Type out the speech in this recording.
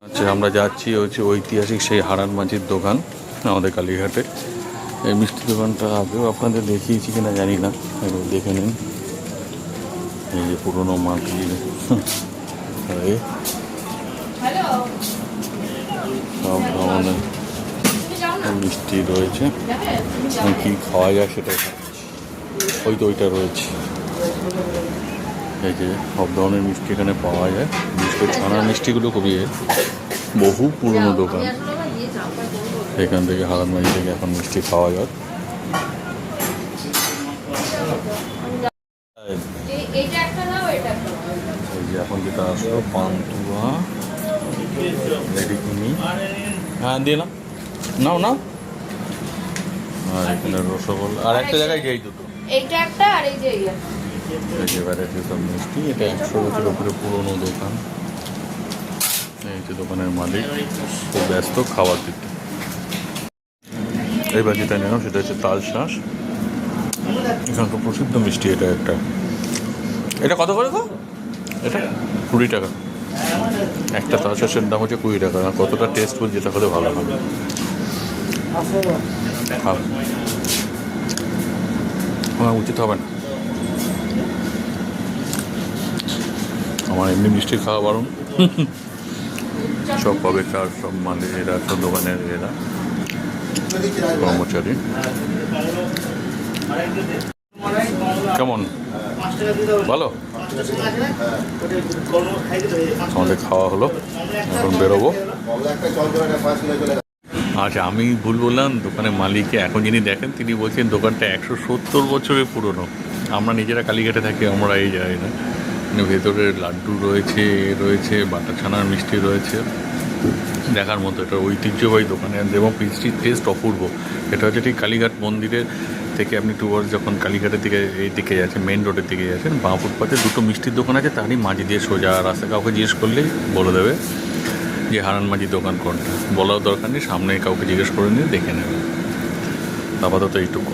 আচ্ছা, আমরা যাচ্ছি হচ্ছে ঐতিহাসিক সেই হারান মাঝির দোকান আমাদের কালীঘাটে। এই মিষ্টি দোকানটা আগেও আপনাদের দেখিয়েছি কিনা জানি না, এবার দেখে নিন। এই যে পুরোনো মাটির সব ধরনের মিষ্টি রয়েছে, কী খাওয়া যায় সেটা ওই তো ওইটা রয়েছে। এই যে সব ধরনের মিষ্টি এখানে পাওয়া যায়, বিশেষ করে ছানার মিষ্টিগুলো খুবই বহু পুরনো দোকান। এখান থেকে হারানবাড়ি থেকে এখন মিষ্টি পাওয়া যায়। এই যে এখন যেটা আসলো পান্তুয়া রেডিকুনি, হ্যাঁ দিয়ে নাও নাও নাও। আর এখানে রসগোল্লা, আর একটা জায়গায় যেই দুটো, এইটা একটা আর এই যে ভ্যারাইটি সব মিষ্টি। এটা 100 বছরের উপরে পুরোনো দোকান। এই যে দোকানের মালিক খুব ব্যস্ত খাওয়ার দিতে। এইবার যেটা নিলাম সেটা হচ্ছে তালশাঁস, এখানকার প্রসিদ্ধ মিষ্টি। এটা একটা, এটা কত করে গো? এটা 20 টাকা একটা। তালশাঁসের দাম হচ্ছে 20 টাকা। কতটা টেস্টফুল, যেটা হলে ভালো হবে। আমার উচিত হবে না, আমার এমনি মিষ্টি খাওয়া বারণ। সব পাবে কার, সব মালিক এরা, সব দোকানের এরা কর্মচারী। কেমন ভালো? আমাদের খাওয়া হলো, এখন বেরোবো। আচ্ছা, আমি ভুল বললাম। দোকানের মালিককে এখন যিনি দেখেন তিনি বলছেন দোকানটা 170 বছরের পুরনো। আমরা নিজেরা কালীঘাটে থাকি, আমরা এই যাই না। ভেতরে লাড্ডু রয়েছে, রয়েছে বাটার ছানার মিষ্টি রয়েছে, দেখার মতো। এটা ঐতিহ্যবাহী দোকানে, এবং মিষ্টির টেস্ট অপূর্ব। এটা হচ্ছে ঠিক কালীঘাট মন্দিরের থেকে আপনি টুয়ার্স যখন কালীঘাটের দিকে এই দিকে যাচ্ছেন, মেন রোডের দিকে যাচ্ছেন, বাঁ ফুটপাতে দুটো মিষ্টির দোকান আছে, তারই মাঝি দিয়ে সোজা রাস্তা। কাউকে জিজ্ঞেস করলেই বলে দেবে যে হারান মাঝির দোকান কোনটা। বলার দরকার নেই, সামনে কাউকে জিজ্ঞেস করে নিয়ে দেখে নেবে। আপাতত এইটুকু।